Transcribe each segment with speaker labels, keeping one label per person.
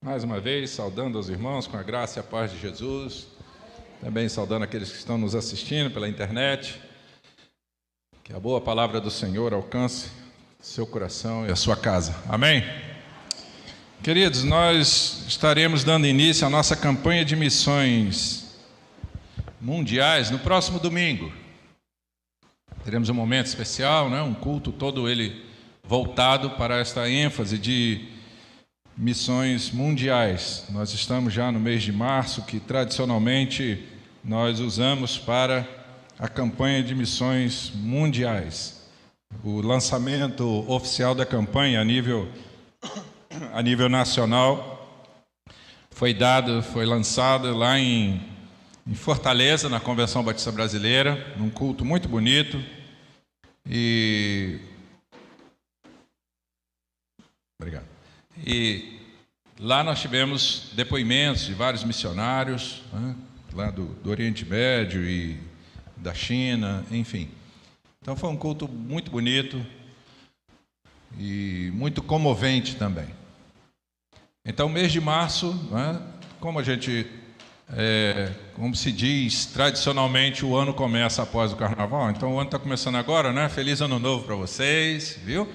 Speaker 1: Mais uma vez, saudando os irmãos com a graça e a paz de Jesus, também saudando aqueles que estão nos assistindo pela internet, que a boa palavra do Senhor alcance seu coração e a sua casa. Amém? Queridos, nós estaremos dando início à nossa campanha de missões mundiais no próximo domingo. Teremos um momento especial, um culto todo ele voltado para esta ênfase de missões mundiais. Nós estamos já no mês de março, que tradicionalmente nós usamos para a campanha de missões mundiais. O lançamento oficial da campanha a nível nacional foi lançado lá em Fortaleza, na Convenção Batista Brasileira, num culto muito bonito. Obrigado. E lá nós tivemos depoimentos de vários missionários, lá do Oriente Médio e da China, enfim. Então foi um culto muito bonito e muito comovente também. Então, mês de março, como se diz, tradicionalmente o ano começa após o Carnaval, então o ano está começando agora, Feliz Ano Novo para vocês, viu?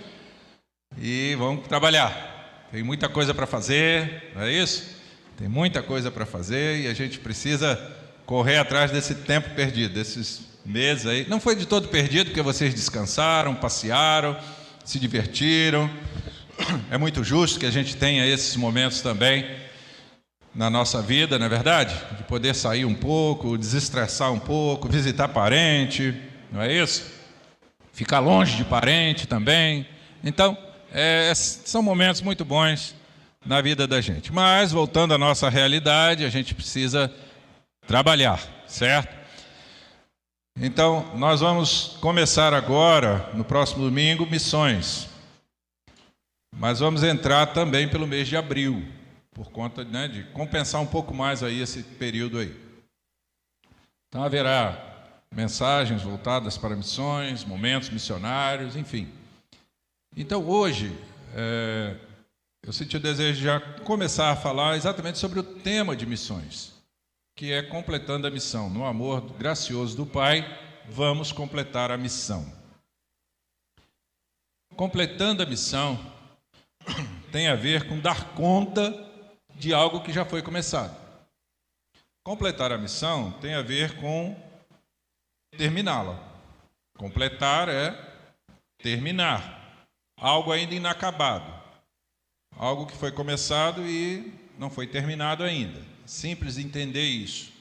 Speaker 1: E vamos trabalhar. Tem muita coisa para fazer, não é isso? Tem muita coisa para fazer e a gente precisa correr atrás desse tempo perdido, desses meses aí. Não foi de todo perdido, porque vocês descansaram, passearam, se divertiram. É muito justo que a gente tenha esses momentos também na nossa vida, não é verdade? De poder sair um pouco, desestressar um pouco, visitar parente, não é isso? Ficar longe de parente também. Então, são momentos muito bons na vida da gente. Mas, voltando à nossa realidade, a gente precisa trabalhar, certo? Então, nós vamos começar agora, no próximo domingo, missões. Mas vamos entrar também pelo mês de abril, por conta de compensar um pouco mais aí esse período aí. Então, haverá mensagens voltadas para missões, momentos missionários, enfim. Então, hoje, eu senti o desejo de já começar a falar exatamente sobre o tema de missões, que é completando a missão. No amor gracioso do Pai, vamos completar a missão. Completando a missão tem a ver com dar conta de algo que já foi começado. Completar a missão tem a ver com terminá-la. Completar é terminar. Algo ainda inacabado, algo que foi começado e não foi terminado ainda. Simples de entender isso.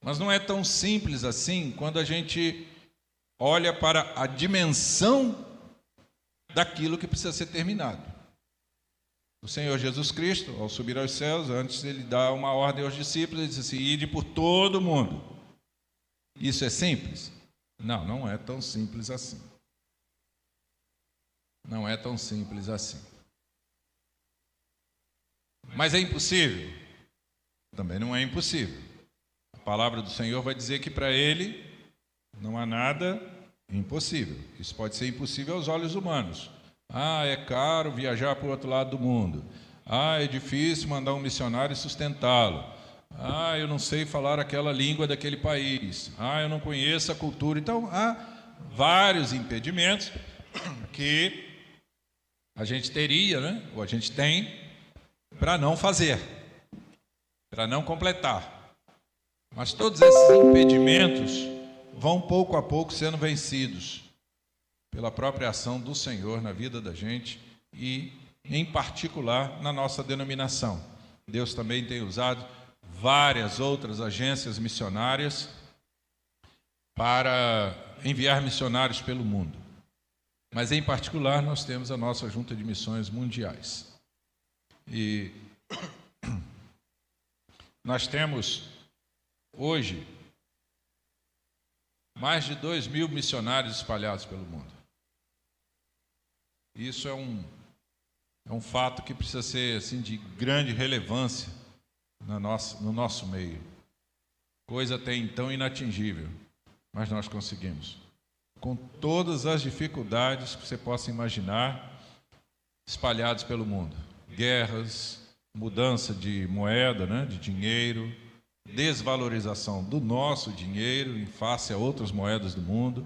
Speaker 1: Mas não é tão simples assim quando a gente olha para a dimensão daquilo que precisa ser terminado. O Senhor Jesus Cristo, ao subir aos céus, antes ele dá uma ordem aos discípulos, ele disse assim: ide por todo mundo. Isso é simples? Não, não é tão simples assim. Não é tão simples assim. Mas é impossível? Também não é impossível. A palavra do Senhor vai dizer que para Ele não há nada impossível. Isso pode ser impossível aos olhos humanos. É caro viajar para o outro lado do mundo. É difícil mandar um missionário e sustentá-lo. Eu não sei falar aquela língua daquele país. Eu não conheço a cultura. Então, há vários impedimentos que a gente teria, ou a gente tem, para não fazer, para não completar. Mas todos esses impedimentos vão pouco a pouco sendo vencidos pela própria ação do Senhor na vida da gente e, em particular, na nossa denominação. Deus também tem usado várias outras agências missionárias para enviar missionários pelo mundo. Mas, em particular, nós temos a nossa Junta de Missões Mundiais. E nós temos, hoje, mais de 2.000 missionários espalhados pelo mundo. Isso é um fato que precisa ser assim, de grande relevância no nosso meio. Coisa até então inatingível, mas nós conseguimos. Com todas as dificuldades que você possa imaginar, espalhados pelo mundo. Guerras, mudança de moeda, né, de dinheiro, desvalorização do nosso dinheiro em face a outras moedas do mundo.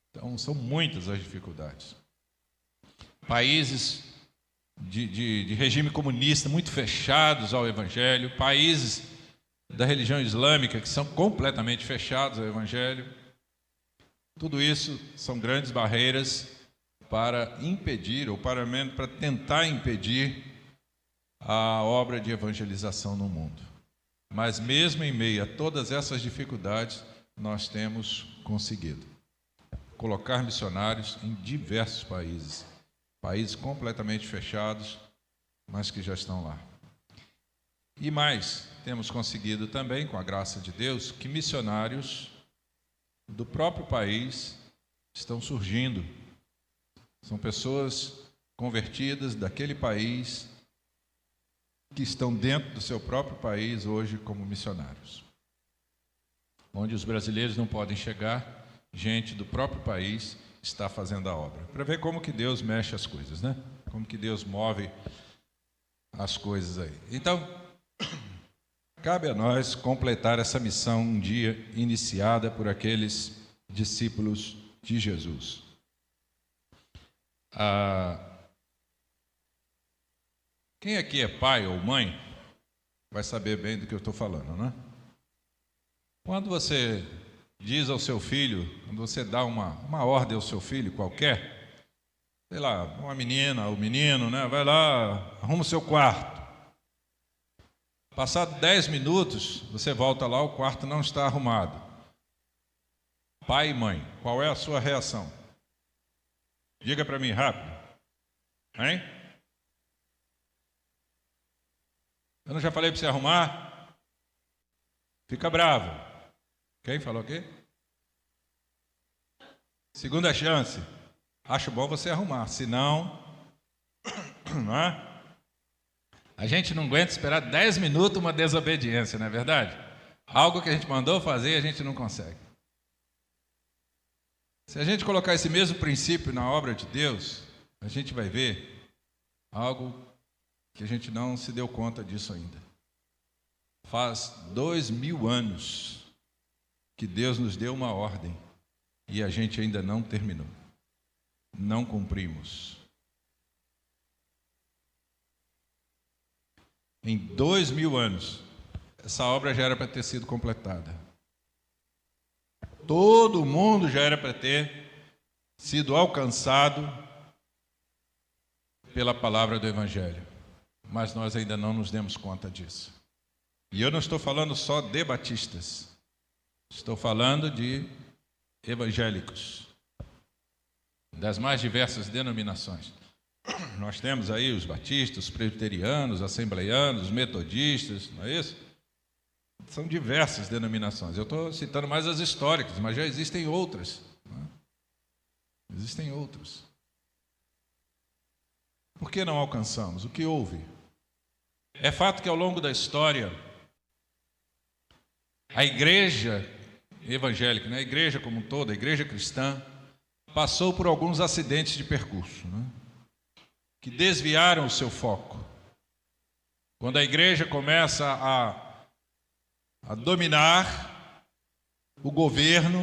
Speaker 1: Então, são muitas as dificuldades. Países de regime comunista muito fechados ao Evangelho, países da religião islâmica que são completamente fechados ao Evangelho. Tudo isso são grandes barreiras para impedir, ou para tentar impedir a obra de evangelização no mundo. Mas mesmo em meio a todas essas dificuldades, nós temos conseguido colocar missionários em diversos países, países completamente fechados, mas que já estão lá. E mais, temos conseguido também, com a graça de Deus, que missionários do próprio país estão surgindo. São pessoas convertidas daquele país que estão dentro do seu próprio país hoje como missionários. Onde os brasileiros não podem chegar, gente do próprio país está fazendo a obra. Para ver como que Deus mexe as coisas, né? Como que Deus move as coisas aí. Então, cabe a nós completar essa missão um dia iniciada por aqueles discípulos de Jesus. Quem aqui é pai ou mãe vai saber bem do que eu estou falando, né? Quando você diz ao seu filho, quando você dá uma ordem ao seu filho qualquer, sei lá, uma menina ou menino, né? Vai lá, arruma o seu quarto. Passado 10 minutos, você volta lá, o quarto não está arrumado. Pai e mãe, qual é a sua reação? Diga para mim rápido. Hein? Eu não já falei para você arrumar? Fica bravo. Quem falou o quê? Segunda chance. Acho bom você arrumar, senão... não é? A gente não aguenta esperar 10 minutos uma desobediência, não é verdade? Algo que a gente mandou fazer, a gente não consegue. Se a gente colocar esse mesmo princípio na obra de Deus, a gente vai ver algo que a gente não se deu conta disso ainda. Faz 2000 anos que Deus nos deu uma ordem e a gente ainda não terminou. Não cumprimos. Em 2000 anos, essa obra já era para ter sido completada. Todo mundo já era para ter sido alcançado pela palavra do Evangelho. Mas nós ainda não nos demos conta disso. E eu não estou falando só de batistas. Estou falando de evangélicos, das mais diversas denominações. Nós temos aí os batistas, os presbiterianos, os assembleianos, os metodistas, não é isso? São diversas denominações. Eu estou citando mais as históricas, mas já existem outras. Não é? Existem outras. Por que não alcançamos? O que houve? É fato que ao longo da história, a igreja evangélica, né, a igreja como um todo, a igreja cristã, passou por alguns acidentes de percurso, né, que desviaram o seu foco. Quando a igreja começa a dominar o governo,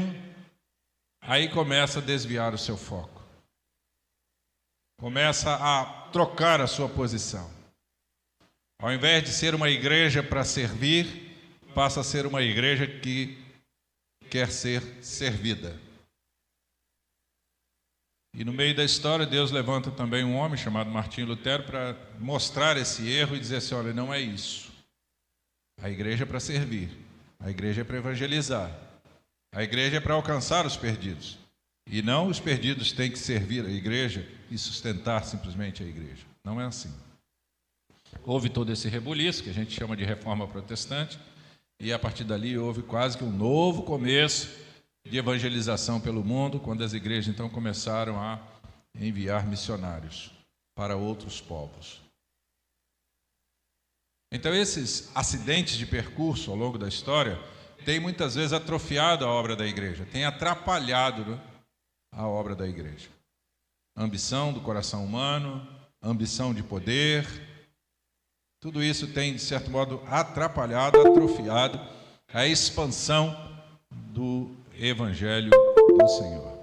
Speaker 1: aí começa a desviar o seu foco. Começa a trocar a sua posição. Ao invés de ser uma igreja para servir, passa a ser uma igreja que quer ser servida. E no meio da história, Deus levanta também um homem chamado Martinho Lutero para mostrar esse erro e dizer assim, olha, não é isso. A igreja é para servir, a igreja é para evangelizar, a igreja é para alcançar os perdidos. E não os perdidos têm que servir a igreja e sustentar simplesmente a igreja. Não é assim. Houve todo esse rebuliço, que a gente chama de reforma protestante, e a partir dali houve quase que um novo começo de evangelização pelo mundo, quando as igrejas então começaram a enviar missionários para outros povos. Então esses acidentes de percurso ao longo da história têm muitas vezes atrofiado a obra da igreja, têm atrapalhado, né, a obra da igreja. A ambição do coração humano, a ambição de poder, Tudo isso tem, de certo modo, atrapalhado, atrofiado a expansão do Evangelho do Senhor.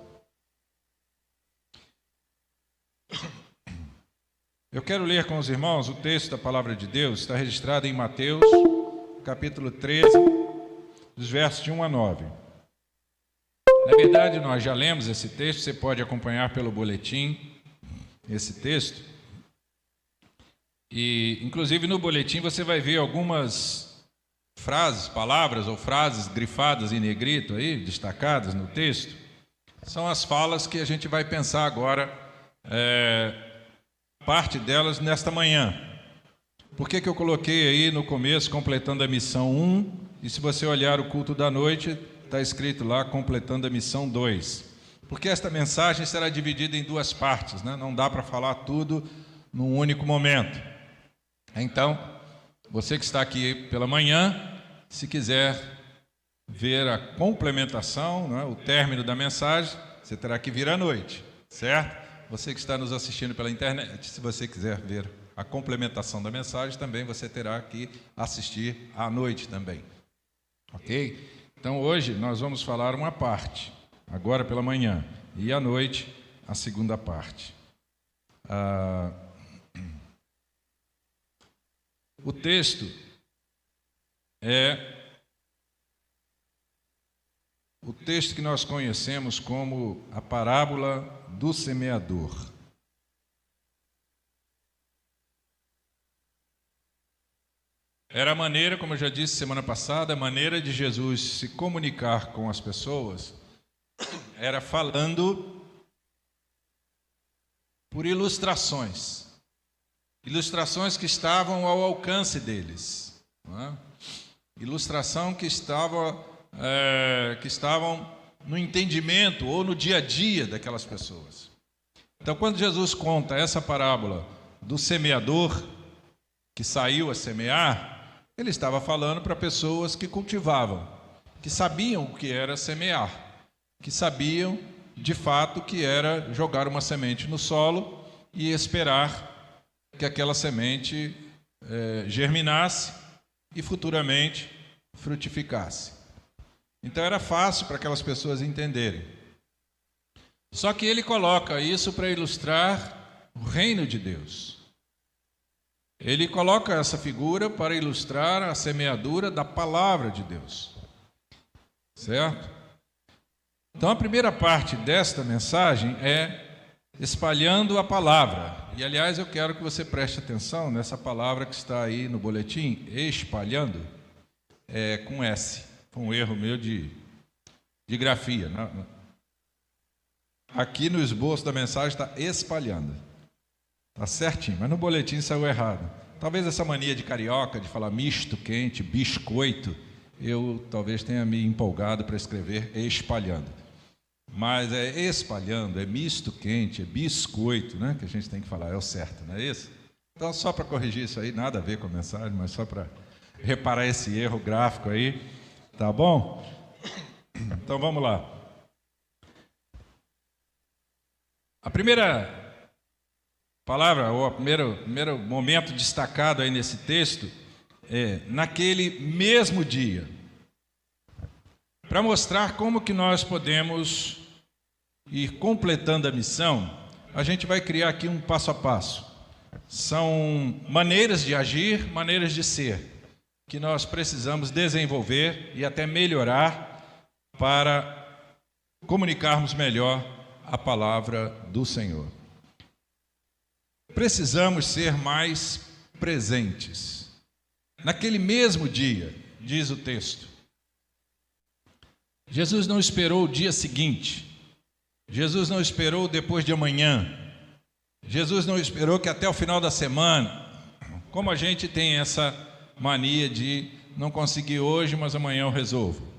Speaker 1: Eu quero ler com os irmãos o texto da Palavra de Deus, está registrado em Mateus, capítulo 13, dos versos de 1 a 9. Na verdade, nós já lemos esse texto, você pode acompanhar pelo boletim esse texto. E, inclusive, no boletim você vai ver algumas frases, palavras ou frases grifadas em negrito aí, destacadas no texto. São as falas que a gente vai pensar agora, parte delas nesta manhã. Por que eu coloquei aí no começo, completando a missão 1, e se você olhar o culto da noite, está escrito lá, completando a missão 2. Porque esta mensagem será dividida em duas partes, né? Não dá para falar tudo num único momento. Então, você que está aqui pela manhã, se quiser ver a complementação, né, o término da mensagem, você terá que vir à noite, certo? Você que está nos assistindo pela internet, se você quiser ver a complementação da mensagem, também você terá que assistir à noite também. Ok? Então, hoje nós vamos falar uma parte, agora pela manhã, e à noite a segunda parte. O texto é o texto que nós conhecemos como a parábola do semeador. Era a maneira, como eu já disse semana passada, a maneira de Jesus se comunicar com as pessoas era falando por ilustrações. Ilustrações que estavam ao alcance deles. Não é? Ilustração que estavam no entendimento ou no dia a dia daquelas pessoas. Então, quando Jesus conta essa parábola do semeador que saiu a semear, ele estava falando para pessoas que cultivavam, que sabiam o que era semear, que sabiam de fato que era jogar uma semente no solo e esperar que aquela semente germinasse e futuramente frutificasse. Então era fácil para aquelas pessoas entenderem. Só que ele coloca isso para ilustrar o reino de Deus. Ele coloca essa figura para ilustrar a semeadura da palavra de Deus. Certo? Então a primeira parte desta mensagem é espalhando a palavra. E aliás, eu quero que você preste atenção nessa palavra que está aí no boletim, espalhando, com S. Foi um erro meu de grafia. Aqui no esboço da mensagem está espalhando. Está certinho, mas no boletim saiu errado. Talvez essa mania de carioca, de falar misto, quente, biscoito, eu talvez tenha me empolgado para escrever espalhando. Mas é espalhando, é misto quente, é biscoito, né? Que a gente tem que falar, é o certo, não é isso? Então, só para corrigir isso aí, nada a ver com a mensagem, mas só para reparar esse erro gráfico aí, tá bom? Então, vamos lá. A primeira palavra, ou o primeiro momento destacado aí nesse texto, é naquele mesmo dia, para mostrar como que nós podemos ir completando a missão. A gente vai criar aqui um passo a passo. São maneiras de agir, maneiras de ser, que nós precisamos desenvolver e até melhorar para comunicarmos melhor a palavra do Senhor. Precisamos ser mais presentes. Naquele mesmo dia, diz o texto, Jesus não esperou o dia seguinte, Jesus não esperou depois de amanhã, Jesus não esperou que até o final da semana, como a gente tem essa mania de não conseguir hoje, mas amanhã eu resolvo.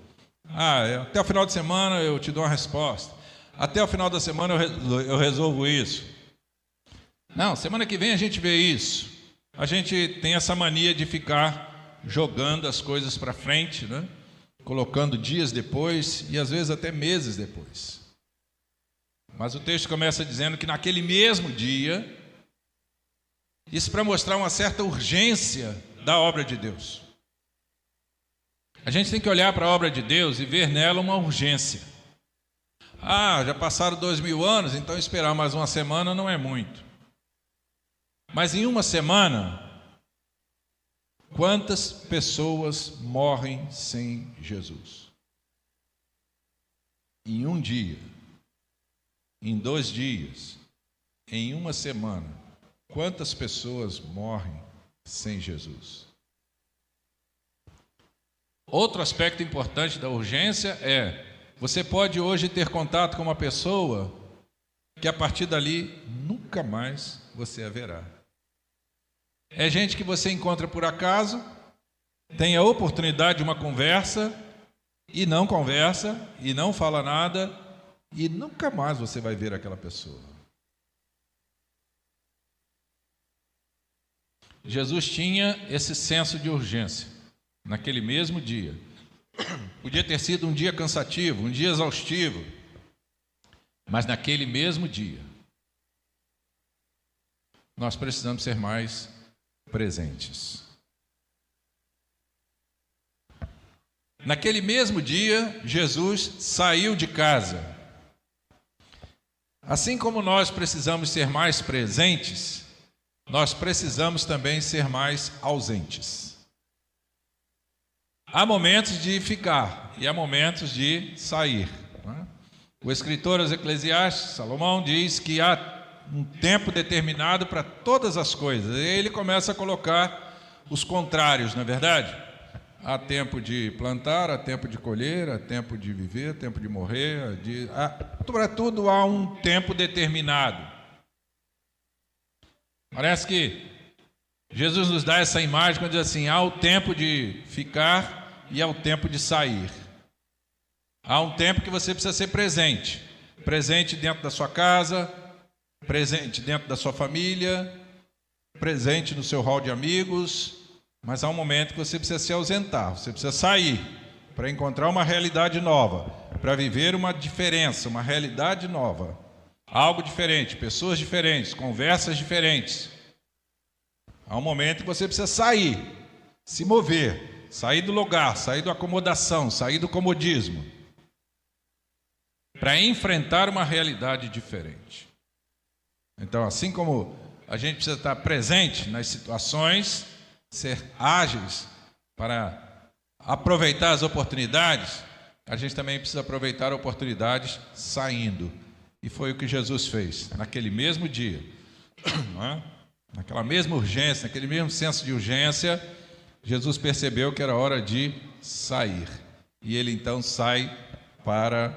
Speaker 1: Até o final de semana eu te dou uma resposta, até o final da semana eu resolvo isso. Não, semana que vem a gente vê isso. A gente tem essa mania de ficar jogando as coisas para frente, né? Colocando dias depois e às vezes até meses depois. Mas o texto começa dizendo que naquele mesmo dia, Isso para mostrar uma certa urgência da obra de Deus. A gente tem que olhar para a obra de Deus e ver nela uma urgência. Já passaram 2000 anos, então esperar mais uma semana não é muito. Mas em uma semana, quantas pessoas morrem sem Jesus? Em um dia, em 2 dias, em uma semana, quantas pessoas morrem sem Jesus? Outro aspecto importante da urgência é: você pode hoje ter contato com uma pessoa que a partir dali nunca mais você a verá. É gente que você encontra por acaso, tem a oportunidade de uma conversa e não fala nada e nunca mais você vai ver aquela pessoa. Jesus tinha esse senso de urgência naquele mesmo dia. Podia ter sido um dia cansativo, um dia exaustivo, mas naquele mesmo dia nós precisamos ser mais presentes. Naquele mesmo dia, Jesus saiu de casa. Assim como nós precisamos ser mais presentes, nós precisamos também ser mais ausentes. Há momentos de ficar e há momentos de sair. O escritor aos Eclesiastes, Salomão, diz que há um tempo determinado para todas as coisas. E ele começa a colocar os contrários, não é verdade? Há tempo de plantar, há tempo de colher, há tempo de viver, há tempo de morrer. Para tudo há um tempo determinado. Parece que Jesus nos dá essa imagem quando diz assim: há o tempo de ficar e há o tempo de sair. Há um tempo que você precisa ser presente. Presente dentro da sua casa, presente dentro da sua família, presente no seu hall de amigos. Mas há um momento que você precisa se ausentar, você precisa sair para encontrar uma realidade nova, para viver uma diferença, uma realidade nova, algo diferente, pessoas diferentes, conversas diferentes. Há um momento que você precisa sair, se mover, sair do lugar, sair da acomodação, sair do comodismo, para enfrentar uma realidade diferente. Então, assim como a gente precisa estar presente nas situações, ser ágeis para aproveitar as oportunidades, a gente também precisa aproveitar oportunidades saindo. E foi o que Jesus fez naquele mesmo dia, não é? Naquela mesma urgência, naquele mesmo senso de urgência. Jesus percebeu que era hora de sair e ele então sai para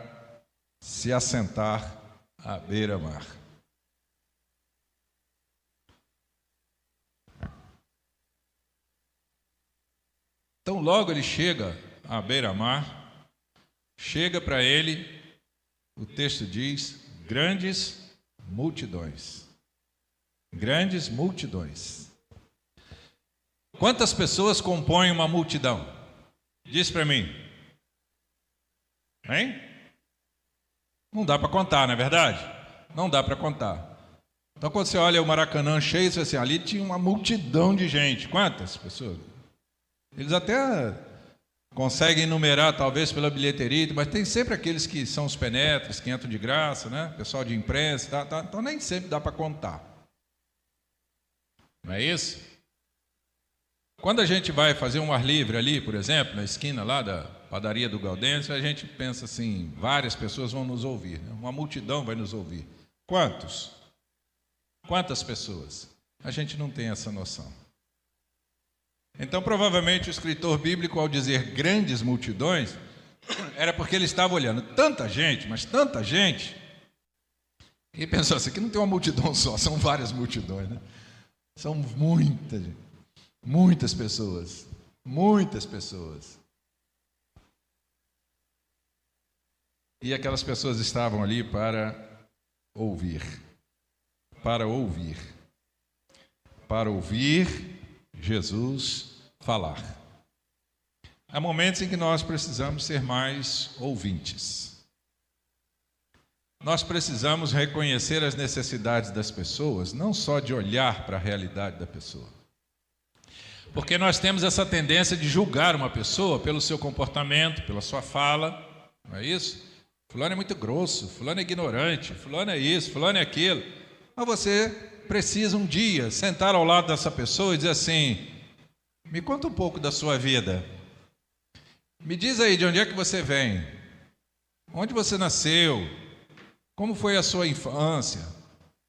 Speaker 1: se assentar à beira-mar. Então, logo ele chega à beira-mar, chega para ele, o texto diz, grandes multidões. Grandes multidões. Quantas pessoas compõem uma multidão? Diz para mim. Hein? Não dá para contar, não é verdade? Não dá para contar. Então, quando você olha o Maracanã cheio, você assim, ali tinha uma multidão de gente. Quantas pessoas? Eles até conseguem numerar, talvez, pela bilheteria, mas tem sempre aqueles que são os penetras, que entram de graça, né? Pessoal de imprensa, tá? Então nem sempre dá para contar. Não é isso? Quando a gente vai fazer um ar livre ali, por exemplo, na esquina lá da padaria do Gaudêncio, a gente pensa assim, várias pessoas vão nos ouvir, né? Uma multidão vai nos ouvir. Quantos? Quantas pessoas? A gente não tem essa noção. Então, provavelmente, o escritor bíblico, ao dizer grandes multidões, era porque ele estava olhando tanta gente, mas tanta gente, e pensou assim, aqui não tem uma multidão só, são várias multidões, né? São muitas pessoas, muitas pessoas. E aquelas pessoas estavam ali para ouvir Jesus falar. Há momentos em que nós precisamos ser mais ouvintes. nós precisamos reconhecer as necessidades das pessoas, não só de olhar para a realidade da pessoa. Porque nós temos essa tendência de julgar uma pessoa pelo seu comportamento, pela sua fala, não é isso? Fulano é muito grosso, fulano é ignorante, fulano é isso, fulano é aquilo. Mas você precisa um dia sentar ao lado dessa pessoa e dizer assim: me conta um pouco da sua vida. Me diz aí de onde é que você vem, onde você nasceu, como foi a sua infância,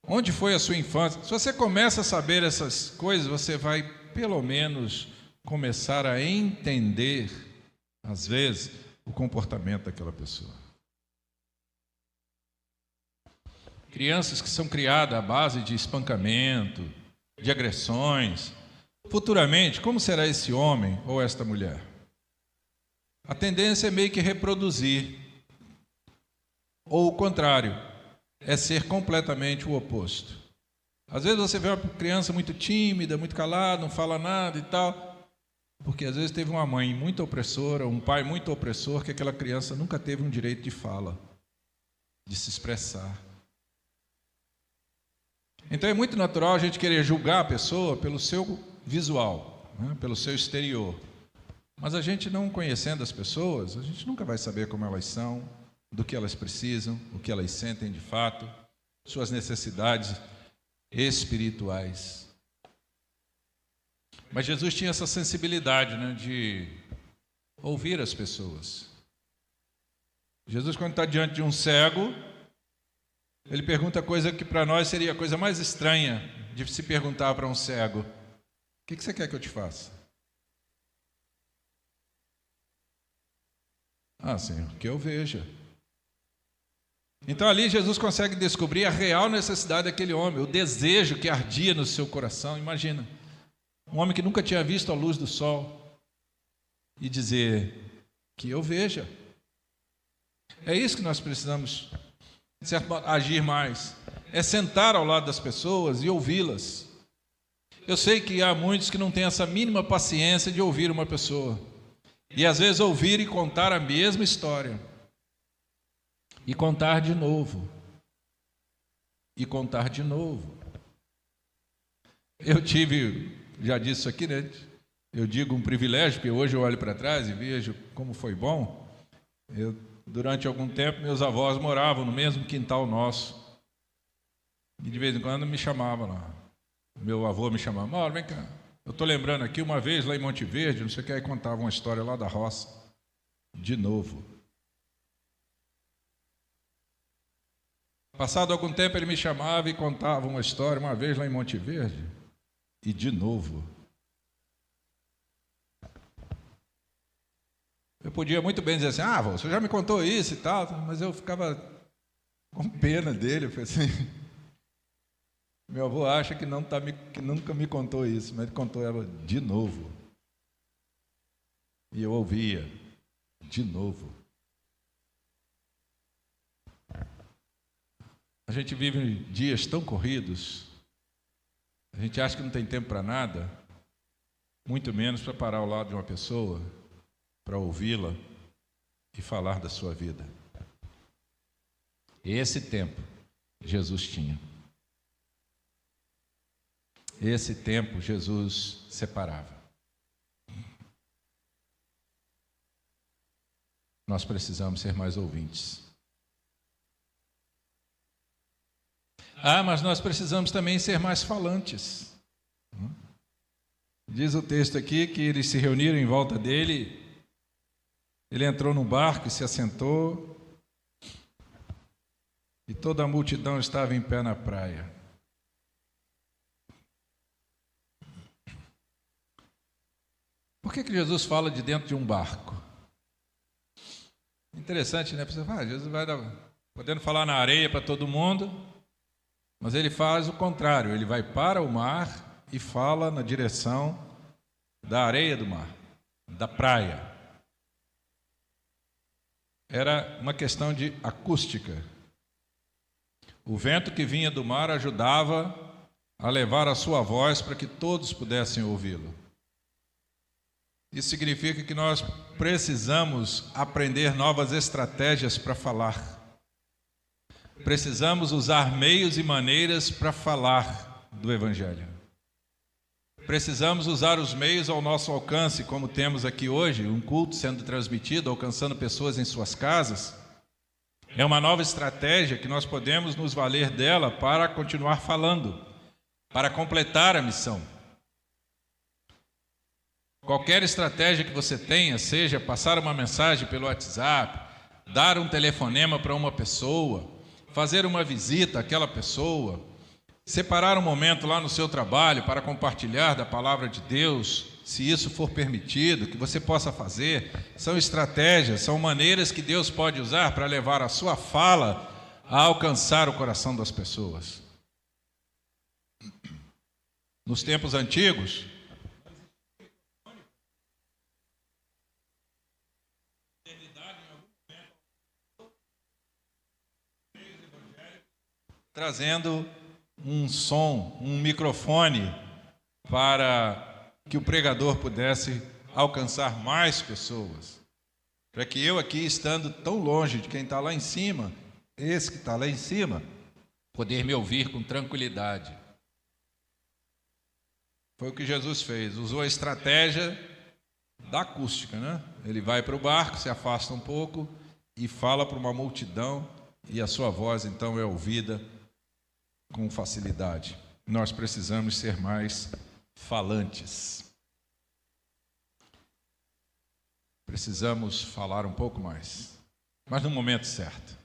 Speaker 1: onde foi a sua infância. Se você começa a saber essas coisas, você vai pelo menos começar a entender, às vezes, o comportamento daquela pessoa. Crianças que são criadas à base de espancamento, de agressões, futuramente, como será esse homem ou esta mulher? A tendência é meio que reproduzir, ou o contrário, é ser completamente o oposto. Às vezes você vê uma criança muito tímida, muito calada, não fala nada e tal, porque às vezes teve uma mãe muito opressora, um pai muito opressor, que aquela criança nunca teve um direito de fala, de se expressar. Então é muito natural a gente querer julgar a pessoa pelo seu visual, né, pelo seu exterior. Mas a gente não conhecendo as pessoas, a gente nunca vai saber como elas são, do que elas precisam, o que elas sentem de fato, suas necessidades espirituais. Mas Jesus tinha essa sensibilidade, né, de ouvir as pessoas. Jesus, quando está diante de um cego, ele pergunta coisa que para nós seria a coisa mais estranha de se perguntar para um cego: o que você quer que eu te faça? Ah, Senhor, que eu veja. Então ali Jesus consegue descobrir a real necessidade daquele homem, o desejo que ardia no seu coração. Imagina, um homem que nunca tinha visto a luz do sol e dizer: que eu veja. É isso que nós precisamos, de certo modo, agir mais. É sentar ao lado das pessoas e ouvi-las. Eu sei que há muitos que não têm essa mínima paciência de ouvir uma pessoa. E às vezes ouvir e contar a mesma história. E contar de novo. E contar de novo. Eu tive, já disse isso aqui, né? Eu digo um privilégio, porque hoje eu olho para trás e vejo como foi bom. Durante algum tempo, meus avós moravam no mesmo quintal nosso. E de vez em quando me chamavam lá. Meu avô me chamava: Mauro, vem cá. Eu estou lembrando aqui, uma vez lá em Monte Verde, não sei o que, aí contava uma história lá da roça. De novo. Passado algum tempo, ele me chamava e contava uma história, uma vez lá em Monte Verde. E de novo. Eu podia muito bem dizer assim: ah, vô, você já me contou isso e tal, mas eu ficava com pena dele. Eu falei assim: meu avô acha que nunca me contou isso, mas ele contou ela de novo. E eu ouvia de novo. A gente vive dias tão corridos, a gente acha que não tem tempo para nada, muito menos para parar ao lado de uma pessoa, para ouvi-la e falar da sua vida. Esse tempo Jesus tinha. Esse tempo Jesus separava. Nós precisamos ser mais ouvintes. Ah, mas nós precisamos também ser mais falantes. Diz o texto aqui que eles se reuniram em volta dele. Ele entrou no barco e se assentou. E toda a multidão estava em pé na praia. Por que Jesus fala de dentro de um barco? Interessante, né? Você fala, Jesus vai podendo falar na areia para todo mundo, mas ele faz o contrário. Ele vai para o mar e fala na direção da areia do mar, da praia. Era uma questão de acústica. O vento que vinha do mar ajudava a levar a sua voz para que todos pudessem ouvi-lo. Isso significa que nós precisamos aprender novas estratégias para falar. precisamos usar meios e maneiras para falar do Evangelho. Precisamos usar os meios ao nosso alcance, como temos aqui hoje, um culto sendo transmitido, alcançando pessoas em suas casas. É uma nova estratégia que nós podemos nos valer dela para continuar falando, para completar a missão. Qualquer estratégia que você tenha, seja passar uma mensagem pelo WhatsApp, dar um telefonema para uma pessoa, fazer uma visita àquela pessoa, separar um momento lá no seu trabalho para compartilhar da palavra de Deus, se isso for permitido, que você possa fazer, são estratégias, são maneiras que Deus pode usar para levar a sua fala a alcançar o coração das pessoas. Nos tempos antigos, trazendo um som, um microfone, para que o pregador pudesse alcançar mais pessoas. Para que eu aqui, estando tão longe de quem está lá em cima, esse que está lá em cima, poder me ouvir com tranquilidade. Foi o que Jesus fez, usou a estratégia da acústica, né? Ele vai para o barco, se afasta um pouco e fala para uma multidão, e a sua voz então é ouvida com facilidade. Nós precisamos ser mais falantes. Precisamos falar um pouco mais, mas no momento certo.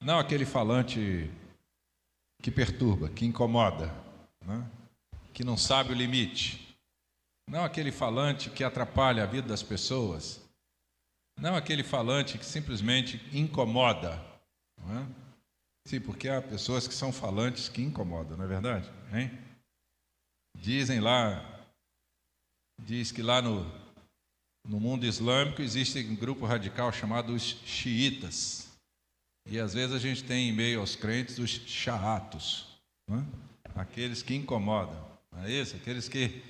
Speaker 1: Não aquele falante que perturba, que incomoda, né? Que não sabe o limite. Não aquele falante que atrapalha a vida das pessoas. Não aquele falante que simplesmente incomoda, não é? Sim, porque há pessoas que são falantes que incomodam, não é verdade? Hein? Diz que lá no mundo islâmico existe um grupo radical chamado os xiitas. E às vezes a gente tem em meio aos crentes os chaatos, não é? Aqueles que incomodam, não é isso? Aqueles que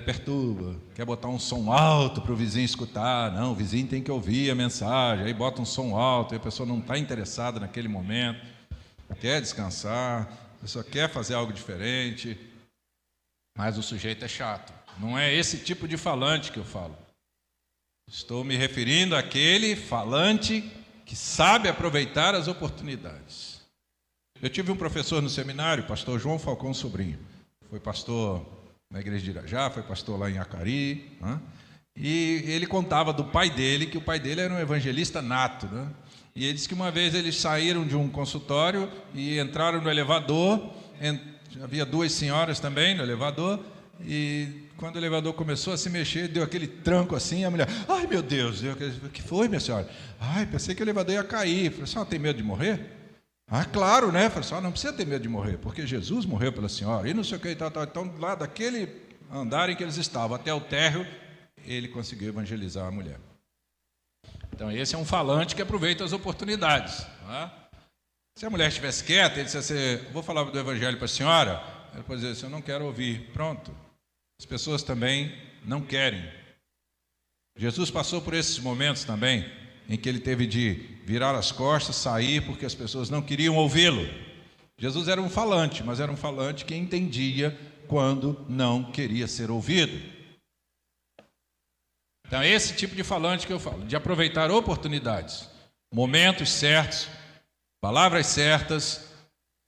Speaker 1: perturba, quer botar um som alto para o vizinho escutar. Não, o vizinho tem que ouvir a mensagem, aí bota um som alto e a pessoa não está interessada naquele momento, quer descansar, a pessoa quer fazer algo diferente, mas o sujeito é chato. Não é esse tipo de falante que eu falo. Estou me referindo àquele falante que sabe aproveitar as oportunidades. Eu tive um professor no seminário, pastor João Falcão Sobrinho, foi pastor na igreja de Irajá, foi pastor lá em Acari, né? E ele contava do pai dele, que o pai dele era um evangelista nato, né? E ele disse que uma vez eles saíram de um consultório e entraram no elevador, havia duas senhoras também no elevador, e quando o elevador começou a se mexer, deu aquele tranco assim, a mulher, ai meu Deus, o que foi, minha senhora? Ai, pensei que o elevador ia cair. Eu falei, a senhora tem medo de morrer? Ah, claro, né? Falei, só não precisa ter medo de morrer, porque Jesus morreu pela senhora, e não sei o que e tal. Então, lá daquele andar em que eles estavam até o térreo, ele conseguiu evangelizar a mulher. Então, esse é um falante que aproveita as oportunidades. Tá? Se a mulher estivesse quieta, ele dissesse, vou falar do evangelho para a senhora, ela pode dizer assim, eu não quero ouvir. Pronto. As pessoas também não querem. Jesus passou por esses momentos também, em que ele teve de virar as costas, sair, porque as pessoas não queriam ouvi-lo. Jesus era um falante, mas era um falante que entendia quando não queria ser ouvido. Então, esse tipo de falante que eu falo, de aproveitar oportunidades, momentos certos, palavras certas,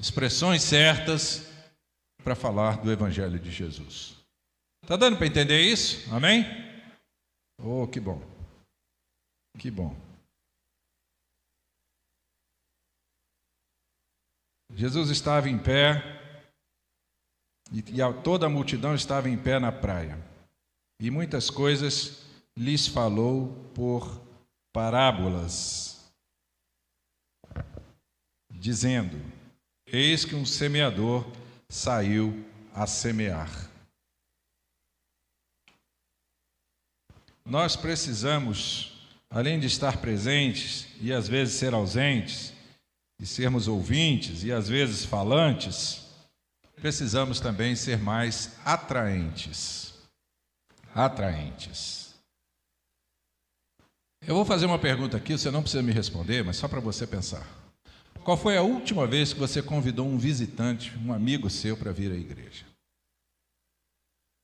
Speaker 1: expressões certas, para falar do Evangelho de Jesus. Está dando para entender isso? Amém? Oh, que bom. Que bom. Jesus estava em pé e toda a multidão estava em pé na praia. E muitas coisas lhes falou por parábolas, dizendo, eis que um semeador saiu a semear. Nós precisamos, além de estar presentes e às vezes ser ausentes, e sermos ouvintes e às vezes falantes, precisamos também ser mais atraentes. Atraentes. Eu vou fazer uma pergunta aqui, você não precisa me responder, mas só para você pensar. Qual foi a última vez que você convidou um visitante, um amigo seu, para vir à igreja?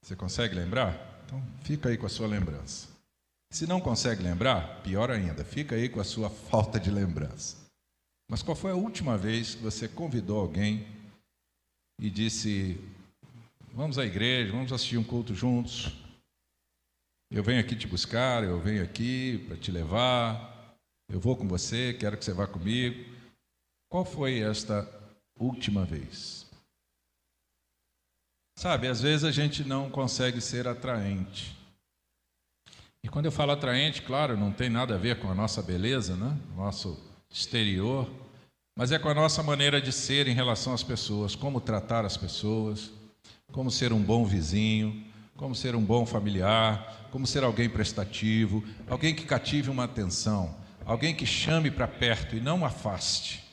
Speaker 1: Você consegue lembrar? Então, fica aí com a sua lembrança. Se não consegue lembrar, pior ainda, fica aí com a sua falta de lembrança. Mas qual foi a última vez que você convidou alguém e disse: vamos à igreja, vamos assistir um culto juntos? Eu venho aqui te buscar, eu venho aqui para te levar, eu vou com você, quero que você vá comigo. Qual foi esta última vez? Sabe, às vezes a gente não consegue ser atraente. E quando eu falo atraente, claro, não tem nada a ver com a nossa beleza, né? Nosso exterior, mas é com a nossa maneira de ser em relação às pessoas, como tratar as pessoas, como ser um bom vizinho, como ser um bom familiar, como ser alguém prestativo, alguém que cative uma atenção, alguém que chame para perto e não afaste.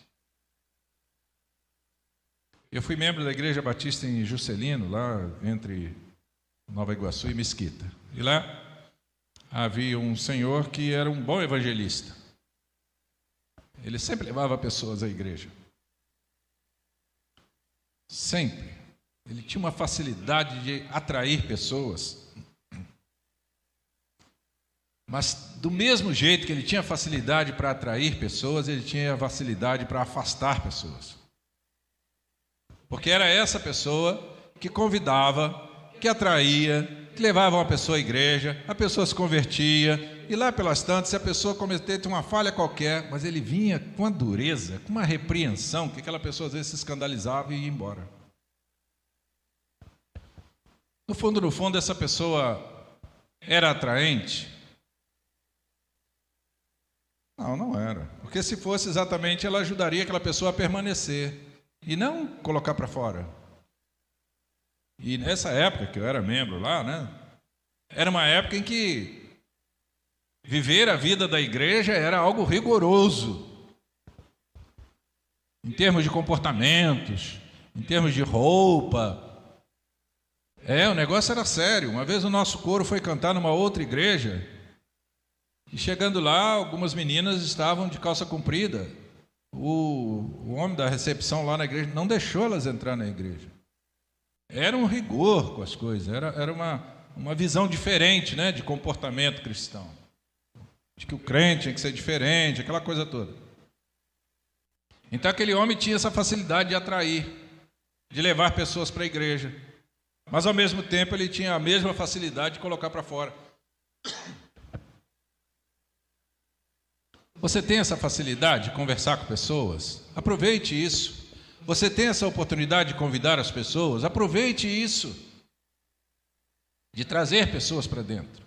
Speaker 1: Eu fui membro da Igreja Batista em Juscelino, lá entre Nova Iguaçu e Mesquita. E lá havia um senhor que era um bom evangelista. Ele sempre levava pessoas à igreja. Sempre. Ele tinha uma facilidade de atrair pessoas. Mas do mesmo jeito que ele tinha facilidade para atrair pessoas, ele tinha facilidade para afastar pessoas. Porque era essa pessoa que convidava, que atraía, que levava uma pessoa à igreja, a pessoa se convertia, e lá pelas tantas, se a pessoa cometesse uma falha qualquer, mas ele vinha com uma dureza, com uma repreensão, que aquela pessoa às vezes se escandalizava e ia embora. No fundo, essa pessoa era atraente? Não, não era. Porque se fosse exatamente, ela ajudaria aquela pessoa a permanecer e não colocar para fora. E nessa época que eu era membro lá, né, era uma época em que viver a vida da igreja era algo rigoroso. Em termos de comportamentos, em termos de roupa. O negócio era sério. Uma vez o nosso coro foi cantar numa outra igreja, e chegando lá, algumas meninas estavam de calça comprida. O homem da recepção lá na igreja não deixou elas entrar na igreja. Era um rigor com as coisas, era uma visão diferente, né, de comportamento cristão. De que o crente tinha que ser diferente, aquela coisa toda. Então aquele homem tinha essa facilidade de atrair, de levar pessoas para a igreja. Mas ao mesmo tempo ele tinha a mesma facilidade de colocar para fora. Você tem essa facilidade de conversar com pessoas? Aproveite isso. Você tem essa oportunidade de convidar as pessoas? Aproveite isso. De trazer pessoas para dentro.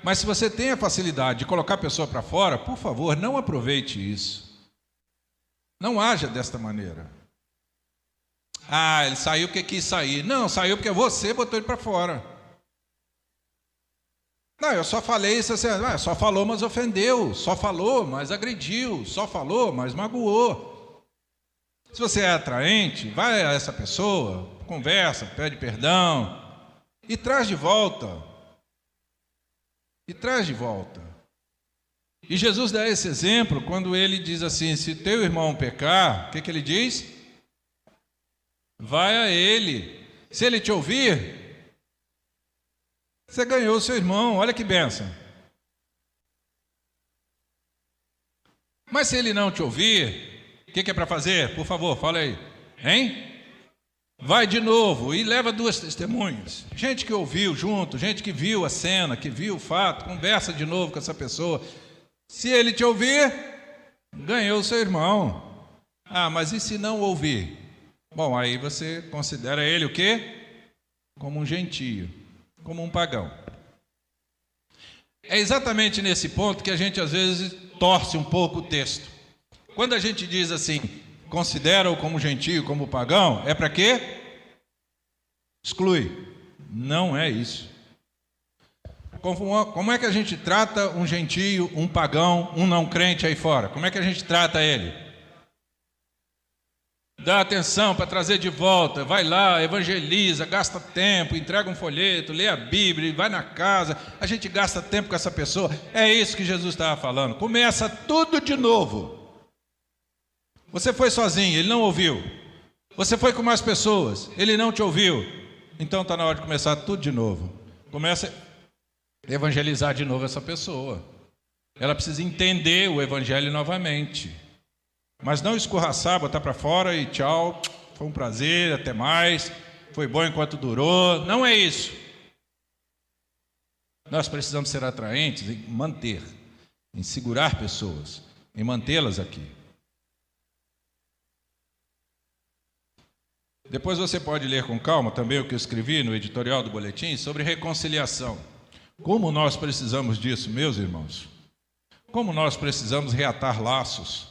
Speaker 1: Mas se você tem a facilidade de colocar a pessoa para fora, por favor, não aproveite isso. Não haja desta maneira. Ele saiu porque quis sair. Não, saiu porque você botou ele para fora. Não, eu só falei isso assim, só falou, mas ofendeu. Só falou, mas agrediu. Só falou, mas magoou. Se você é atraente, vai a essa pessoa, conversa, pede perdão e traz de volta. E traz de volta. E Jesus dá esse exemplo quando ele diz assim: se teu irmão pecar, o que ele diz? Vai a ele. Se ele te ouvir, você ganhou o seu irmão. Olha que bênção. Mas se ele não te ouvir, o que é para fazer? Por favor, fala aí. Hein? Vai de novo e leva 2 testemunhas. Gente que ouviu junto, gente que viu a cena, que viu o fato, conversa de novo com essa pessoa. Se ele te ouvir, ganhou o seu irmão. Mas e se não ouvir? Bom, aí você considera ele o quê? Como um gentio, como um pagão. É exatamente nesse ponto que a gente às vezes torce um pouco o texto. Quando a gente diz assim, considera-o como gentio, como pagão, é para quê? Exclui. Não é isso. Como é que a gente trata um gentio, um pagão, um não crente aí fora? Como é que a gente trata ele? Dá atenção para trazer de volta, vai lá, evangeliza, gasta tempo, entrega um folheto, lê a Bíblia, vai na casa, a gente gasta tempo com essa pessoa. É isso que Jesus estava falando. Começa tudo de novo. Você foi sozinho, ele não ouviu. Você foi com mais pessoas, ele não te ouviu. Então está na hora de começar tudo de novo. Começa a evangelizar de novo essa pessoa. Ela precisa entender o evangelho novamente. Mas não escorraçar, botar para fora e tchau, foi um prazer, até mais, foi bom enquanto durou. Não é isso. Nós precisamos ser atraentes em manter, em segurar pessoas, em mantê-las aqui. Depois você pode ler com calma também o que eu escrevi no editorial do boletim sobre reconciliação. Como nós precisamos disso, meus irmãos. Como nós precisamos reatar laços,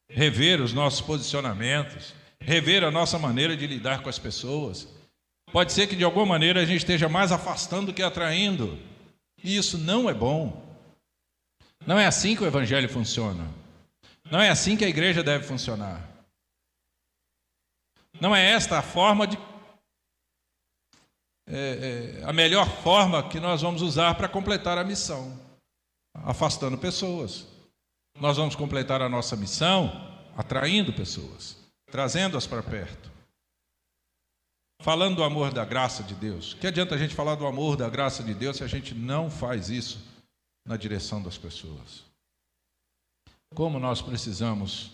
Speaker 1: rever os nossos posicionamentos, rever a nossa maneira de lidar com as pessoas. Pode ser que de alguma maneira a gente esteja mais afastando do que atraindo. E isso não é bom. Não é assim que o evangelho funciona. Não é assim que a igreja deve funcionar. Não é esta a forma de... a melhor forma que nós vamos usar para completar a missão. Afastando pessoas. Nós vamos completar a nossa missão atraindo pessoas, trazendo-as para perto. Falando do amor da graça de Deus. Que adianta a gente falar do amor da graça de Deus se a gente não faz isso na direção das pessoas? Como nós precisamos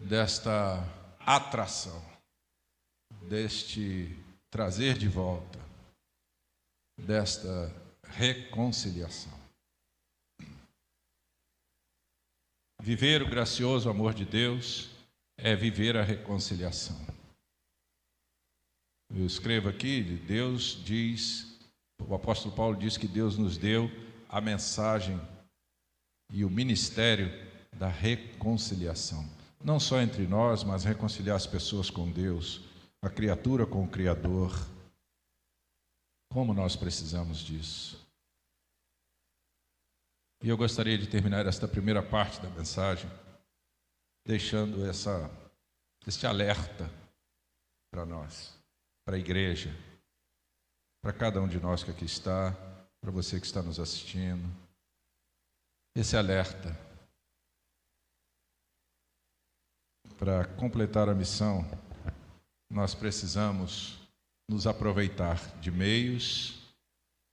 Speaker 1: desta atração, deste trazer de volta, desta reconciliação. Viver o gracioso amor de Deus é viver a reconciliação. Eu escrevo aqui, Deus diz, o apóstolo Paulo diz que Deus nos deu a mensagem e o ministério da reconciliação. Não só entre nós, mas reconciliar as pessoas com Deus, a criatura com o Criador. Como nós precisamos disso. E eu gostaria de terminar esta primeira parte da mensagem deixando este alerta para nós, para a igreja, para cada um de nós que aqui está, para você que está nos assistindo. Esse alerta para completar a missão, nós precisamos nos aproveitar de meios,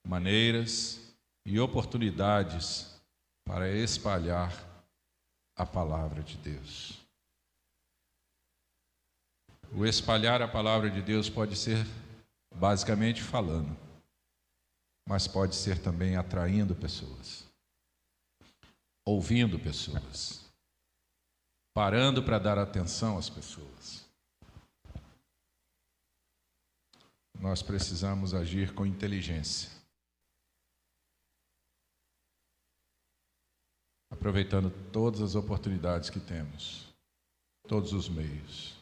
Speaker 1: maneiras e oportunidades para espalhar a palavra de Deus. O espalhar a palavra de Deus pode ser basicamente falando, mas pode ser também atraindo pessoas, ouvindo pessoas, parando para dar atenção às pessoas. Nós precisamos agir com inteligência, aproveitando todas as oportunidades que temos, todos os meios,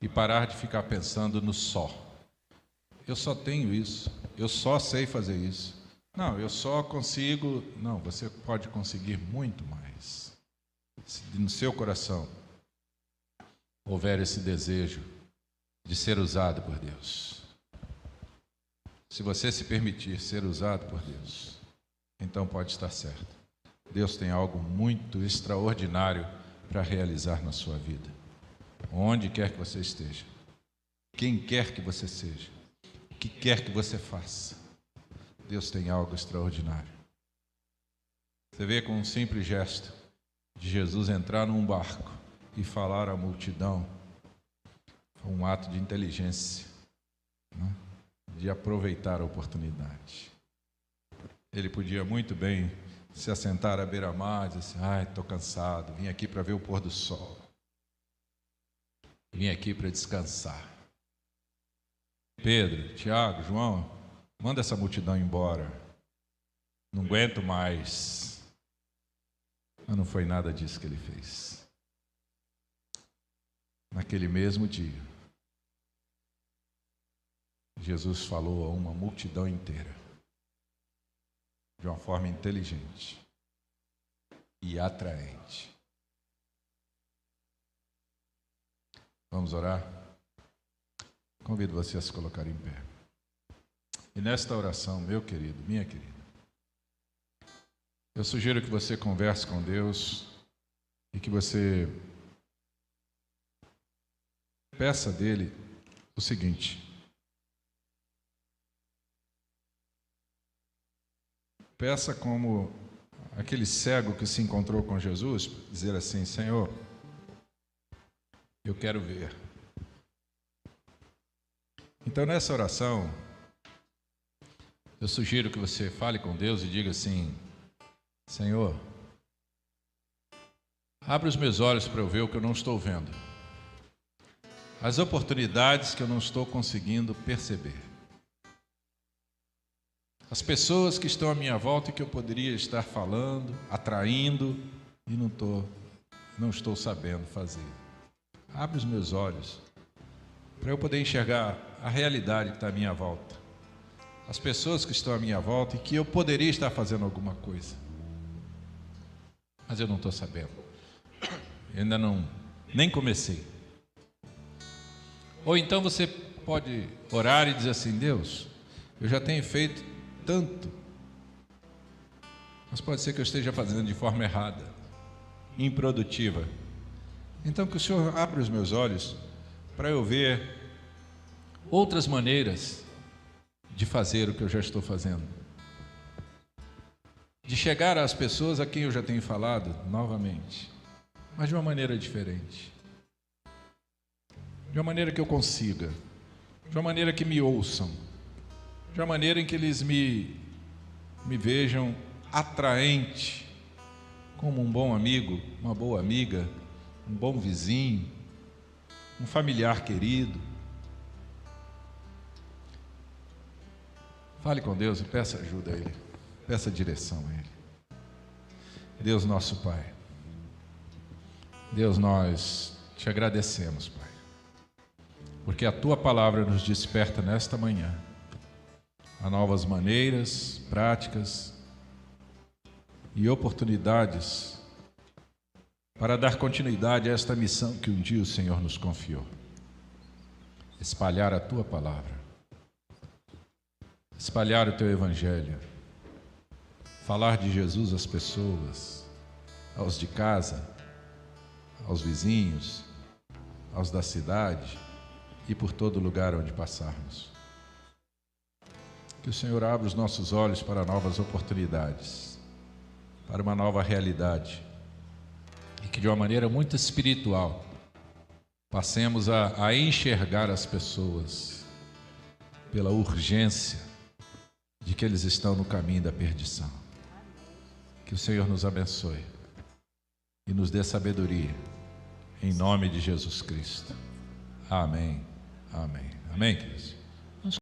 Speaker 1: e parar de ficar pensando no só. Eu só tenho isso, eu só sei fazer isso. Não, eu só consigo... Não, você pode conseguir muito mais. Se no seu coração houver esse desejo de ser usado por Deus, se você se permitir ser usado por Deus, então pode estar certo. Deus tem algo muito extraordinário para realizar na sua vida. Onde quer que você esteja, quem quer que você seja, o que quer que você faça, Deus tem algo extraordinário. Você vê com um simples gesto de Jesus entrar num barco e falar à multidão, foi um ato de inteligência, né? De aproveitar a oportunidade. Ele podia muito bem se assentar à beira-mar e dizer assim, estou cansado, vim aqui para ver o pôr do sol. Vim aqui para descansar. Pedro, Tiago, João, manda essa multidão embora. Não aguento mais. Mas não foi nada disso que ele fez. Naquele mesmo dia, Jesus falou a uma multidão inteira, de uma forma inteligente e atraente. Vamos orar? Convido você a se colocar em pé. E nesta oração, meu querido, minha querida, eu sugiro que você converse com Deus e que você peça dele o seguinte: peça como aquele cego que se encontrou com Jesus, dizer assim: Senhor, eu quero ver. Então, nessa oração, eu sugiro que você fale com Deus e diga assim: Senhor, abre os meus olhos para eu ver o que eu não estou vendo, as oportunidades que eu não estou conseguindo perceber, as pessoas que estão à minha volta e que eu poderia estar falando, atraindo e não estou sabendo fazer. Abre os meus olhos para eu poder enxergar a realidade que está à minha volta, as pessoas que estão à minha volta e que eu poderia estar fazendo alguma coisa, mas eu não estou sabendo. Eu ainda nem comecei. Ou então você pode orar e dizer assim: Deus, eu já tenho feito tanto, mas pode ser que eu esteja fazendo de forma errada, improdutiva. Então que o Senhor abra os meus olhos para eu ver outras maneiras de fazer o que eu já estou fazendo, de chegar às pessoas a quem eu já tenho falado novamente, mas de uma maneira diferente, de uma maneira que eu consiga, de uma maneira que me ouçam, de uma maneira em que eles me vejam atraente, como um bom amigo, uma boa amiga, um bom vizinho, um familiar querido. Fale com Deus e peça ajuda a Ele, peça direção a Ele. Deus nosso Pai, Deus, nós te agradecemos, Pai, porque a Tua palavra nos desperta nesta manhã a novas maneiras, práticas e oportunidades para dar continuidade a esta missão que um dia o Senhor nos confiou: espalhar a Tua palavra, espalhar o Teu Evangelho, falar de Jesus às pessoas, aos de casa, aos vizinhos, aos da cidade e por todo lugar onde passarmos. Que o Senhor abra os nossos olhos para novas oportunidades, para uma nova realidade, e que de uma maneira muito espiritual passemos a enxergar as pessoas pela urgência de que eles estão no caminho da perdição. Que o Senhor nos abençoe e nos dê sabedoria, em nome de Jesus Cristo. Amém, amém, amém, queridos.